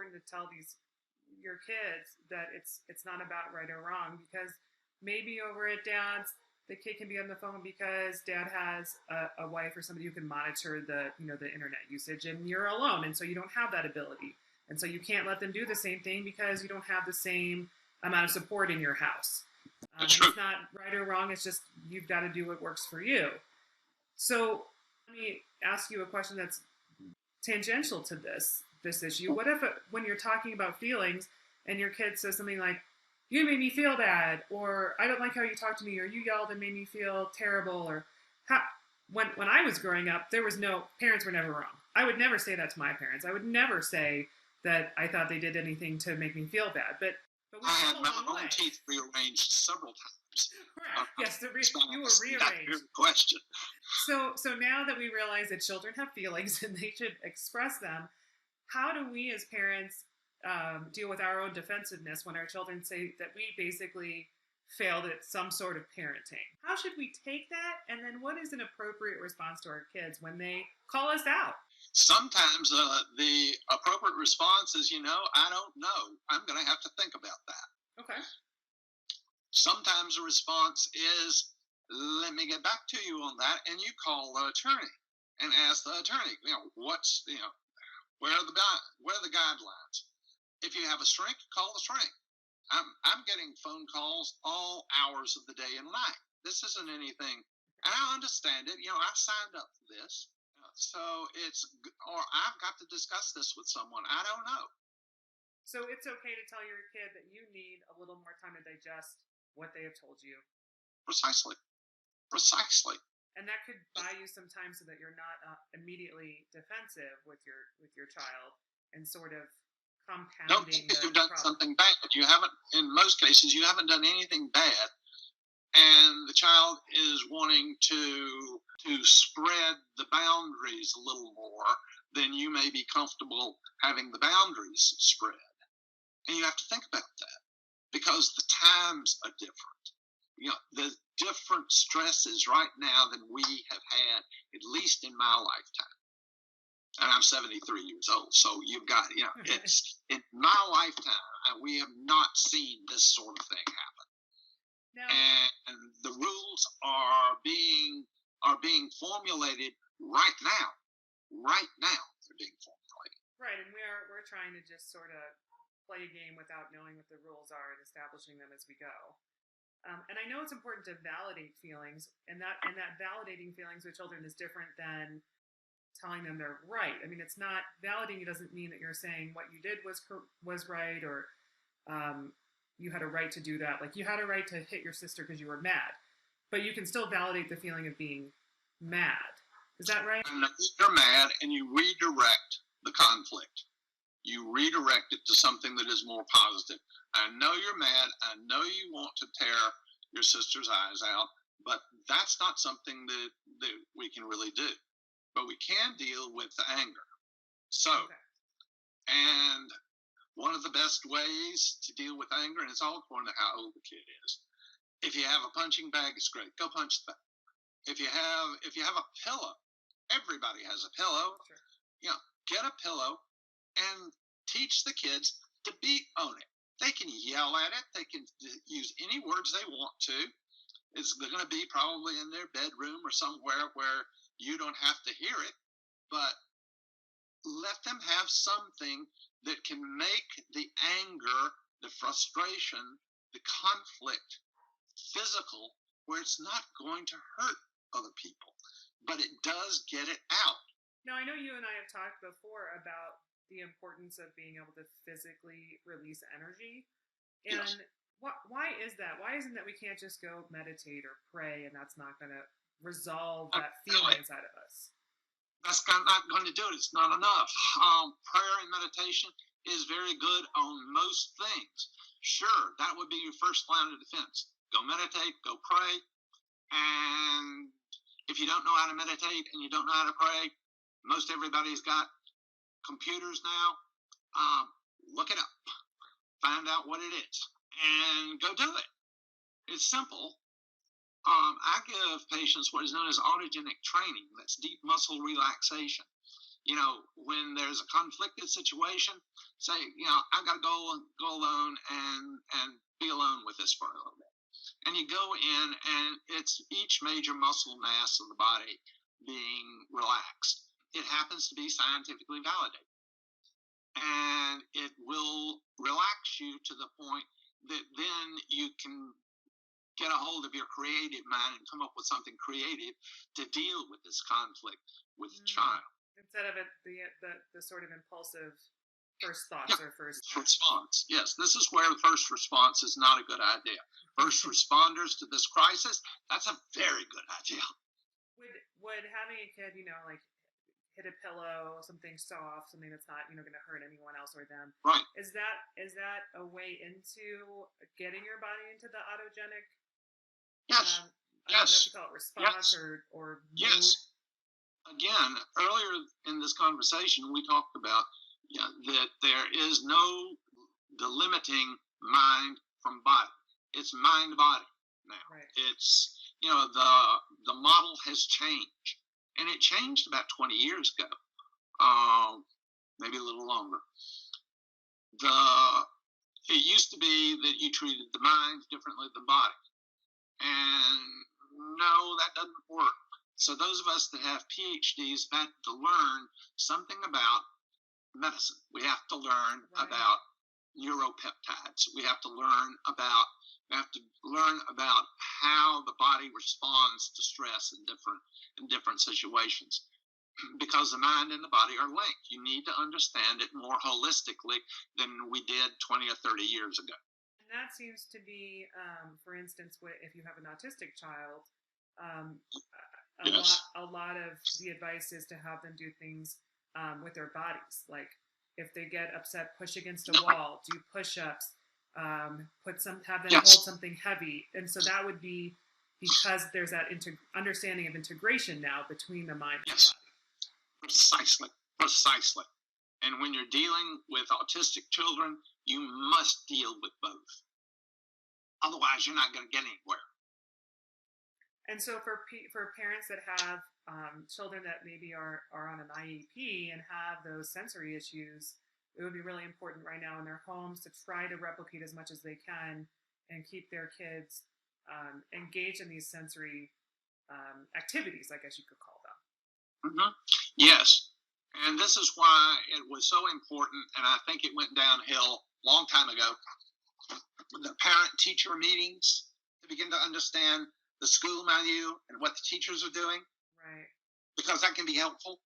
important to tell your kids that it's not about right or wrong, because maybe over at dad's, the kid can be on the phone because dad has a wife or somebody who can monitor the internet usage, and you're alone, and so you don't have that ability, and so you can't let them do the same thing because you don't have the same amount of support in your house. It's not right or wrong. It's just you've got to do what works for you. So let me ask you a question that's tangential to this issue. What if when you're talking about feelings and your kid says something like, "You made me feel bad," or "I don't like how you talked to me," or "You yelled and made me feel terrible," or when I was growing up, parents were never wrong. I would never say that to my parents. I would never say that I thought they did anything to make me feel bad. But we I had my own teeth rearranged several times. Right. Yes, you were rearranged. Question. So now that we realize that children have feelings and they should express them, how do we as parents deal with our own defensiveness when our children say that we basically failed at some sort of parenting? How should we take that? And then what is an appropriate response to our kids when they call us out? Sometimes the appropriate response is, I don't know. I'm going to have to think about that. Okay. Sometimes the response is, let me get back to you on that, and you call the attorney and ask the attorney, where are the guidelines? If you have a shrink, call the shrink. I'm getting phone calls all hours of the day and night. This isn't anything. I understand it. I signed up for this. So or I've got to discuss this with someone. I don't know. So it's okay to tell your kid that you need a little more time to digest what they have told you. Precisely. And that could buy you some time so that you're not immediately defensive with your child and sort of compounding. Don't think you've done something bad. You haven't. In most cases, you haven't done anything bad, and the child is wanting to spread the boundaries a little more than you may be comfortable having the boundaries spread. And you have to think about that because the times are different. There's different stresses right now than we have had, at least in my lifetime. And I'm 73 years old, so you've got, it's in my lifetime, we have not seen this sort of thing happen. No. And the rules are being formulated right now. Right now, they're being formulated. Right, and we're trying to just sort of play a game without knowing what the rules are and establishing them as we go. And I know it's important to validate feelings, and that validating feelings with children is different than telling them they're right. I mean, it's not validating. It doesn't mean that you're saying what you did was right, or you had a right to do that. Like you had a right to hit your sister because you were mad, but you can still validate the feeling of being mad. Is that right? You're mad, and you redirect the conflict. You redirect it to something that is more positive. I know you're mad. I know you want to tear your sister's eyes out, but that's not something that we can really do. But we can deal with the anger. So, and one of the best ways to deal with anger, and it's all according to how old the kid is. If you have a punching bag, it's great. Go punch the bag. If you have a pillow, everybody has a pillow. Sure. Get a pillow and teach the kids to beat on it. They can yell at it. They can use any words they want to. They're going to be probably in their bedroom or somewhere where you don't have to hear it, but let them have something that can make the anger, the frustration, the conflict physical, where it's not going to hurt other people, but it does get it out. Now, I know you and I have talked before about the importance of being able to physically release energy. And yes. Why is that? Why isn't that we can't just go meditate or pray and that's not going to resolve that feeling inside of us? That's not going to do it. It's not enough. Prayer and meditation is very good on most things. Sure, that would be your first line of defense. Go meditate, go pray. And if you don't know how to meditate and you don't know how to pray, most everybody's got computers now. Look it up. Find out what it is. And go do it. It's simple. I give patients what is known as autogenic training. That's deep muscle relaxation. When there's a conflicted situation, say, I got to go alone and be alone with this for a little bit. And you go in, and it's each major muscle mass of the body being relaxed. It happens to be scientifically validated. And it will relax you to the point that then you can get a hold of your creative mind and come up with something creative to deal with this conflict with the child. Instead of the sort of impulsive first thoughts or first response. Yes, this is where the first response is not a good idea. First responders to this crisis, that's a very good idea. Would having a kid, like hit a pillow, something soft, something that's not, going to hurt anyone else or them. Right. Is that a way into getting your body into the autogenic? Yes. I don't know if you call it response or mood. Yes. Again, earlier in this conversation, we talked about that there is no delimiting mind from body. It's mind-body now. Right. It's, the model has changed. And it changed about 20 years ago, maybe a little longer. It used to be that you treated the mind differently than the body. And no, that doesn't work. So those of us that have PhDs have to learn something about medicine. We have to learn about neuropeptides. We have to learn about how the body responds to stress in different situations, because the mind and the body are linked. You need to understand it more holistically than we did 20 or 30 years ago. And that seems to be, for instance, if you have an autistic child, a lot of the advice is to have them do things with their bodies. Like if they get upset, push against a wall, do push-ups, have them hold something heavy. And so that would be because there's that understanding of integration now between the mind and the body. Precisely. And when you're dealing with autistic children, you must deal with both. Otherwise, you're not going to get anywhere. And so for parents that have children that maybe are on an IEP and have those sensory issues, it would be really important right now in their homes to try to replicate as much as they can and keep their kids engaged in these sensory activities, I guess you could call them. Mm-hmm. Yes. And this is why it was so important, and I think it went downhill a long time ago, the parent-teacher meetings, to begin to understand the school milieu and what the teachers are doing. Right. Because that can be helpful.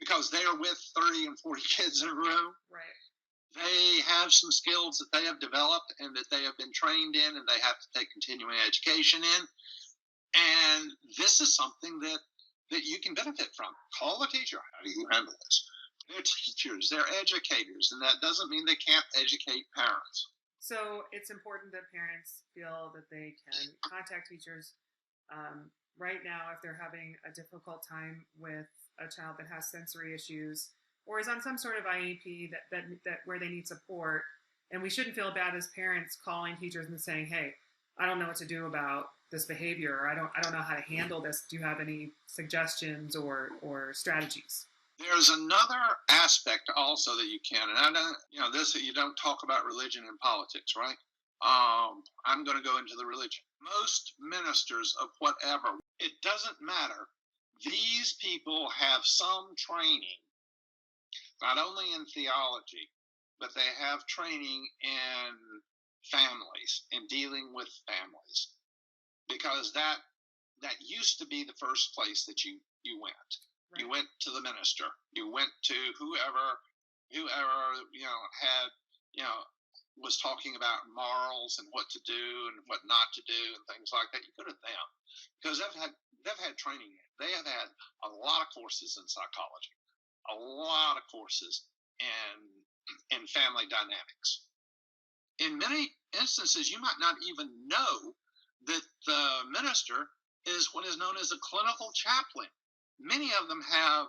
Because they are with 30 and 40 kids in a room. Right. They have some skills that they have developed and that they have been trained in, and they have to take continuing education in. And this is something that you can benefit from. Call the teacher. How do you handle this? They're teachers. They're educators. And that doesn't mean they can't educate parents. So it's important that parents feel that they can contact teachers right now if they're having a difficult time with a child that has sensory issues or is on some sort of IEP that where they need support. And we shouldn't feel bad as parents calling teachers and saying, "Hey, I don't know what to do about this behavior, or I don't know how to handle this. Do you have any suggestions or strategies?" There's another aspect also that you can, and I don't, this you don't talk about religion and politics, right? I'm going to go into the religion. Most ministers of whatever, it doesn't matter. These people have some training, not only in theology, but they have training in families, in dealing with families, because that used to be the first place that you went. Right. You went to the minister. You went to whoever had was talking about morals and what to do and what not to do and things like that. You go to them because they've had training. They have had a lot of courses in psychology, a lot of courses in family dynamics. In many instances, you might not even know that the minister is what is known as a clinical chaplain. Many of them have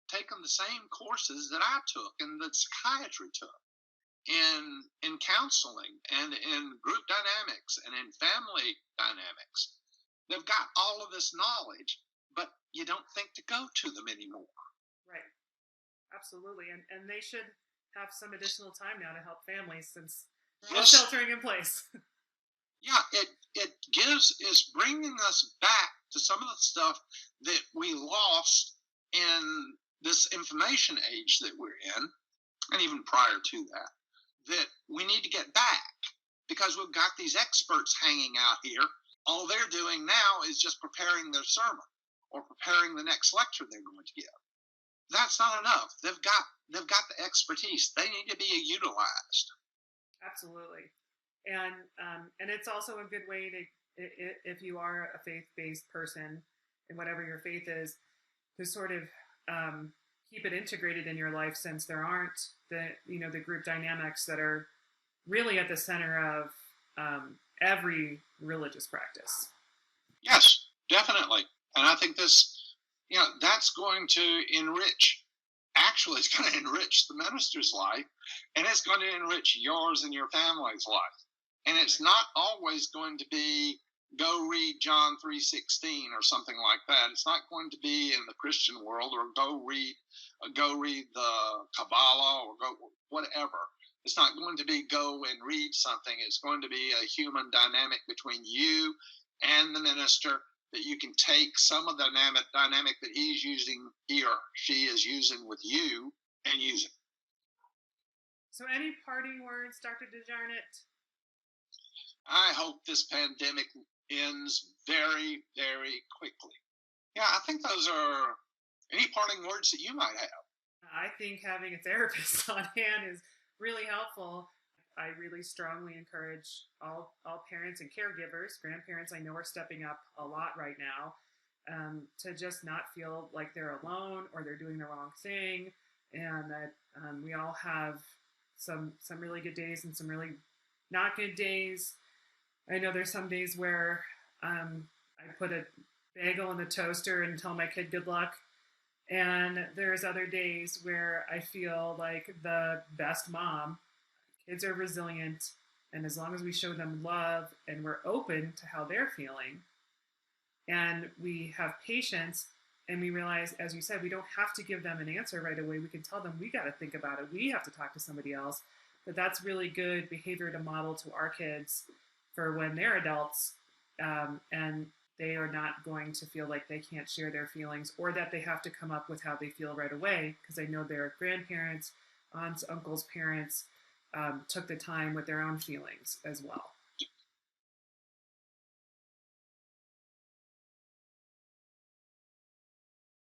taken the same courses that I took and that psychiatry took in counseling and in group dynamics and in family dynamics. They've got all of this knowledge, but you don't think to go to them anymore. Right. Absolutely. And they should have some additional time now to help families since we're all Yes. sheltering in place. Yeah, it's bringing us back to some of the stuff that we lost in this information age that we're in, and even prior to that we need to get back, because we've got these experts hanging out here. All they're doing now is just preparing their sermon or preparing the next lecture they're going to give. That's not enough. They've got the expertise. They need to be utilized. Absolutely. And it's also a good way to, if you are a faith-based person, and whatever your faith is, to sort of keep it integrated in your life, since there aren't the group dynamics that are really at the center of every religious practice. Yes, definitely. And I think that's going to enrich. Actually, it's going to enrich the minister's life, and it's going to enrich yours and your family's life. And it's not always going to be go read John 3:16 or something like that. It's not going to be in the Christian world, or go read the Kabbalah, or go whatever. It's not going to be go and read something. It's going to be a human dynamic between you and the minister, that you can take some of the dynamic that he or she is using with you, and use it. So any parting words, Dr. DeJarnett? I hope this pandemic ends very, very quickly. Yeah, I think those are any parting words that you might have. I think having a therapist on hand is really helpful. I really strongly encourage all parents and caregivers, grandparents I know are stepping up a lot right now, to just not feel like they're alone or they're doing the wrong thing, and that we all have some really good days and some really not good days. I know there's some days where I put a bagel in the toaster and tell my kid good luck. And there's other days where I feel like the best mom. Kids are resilient, and as long as we show them love and we're open to how they're feeling, and we have patience, and we realize, as you said, we don't have to give them an answer right away. We can tell them, we got to think about it. We have to talk to somebody else. But that's really good behavior to model to our kids for when they're adults, and they are not going to feel like they can't share their feelings, or that they have to come up with how they feel right away, because I know their grandparents, aunts, uncles, parents took the time with their own feelings as well.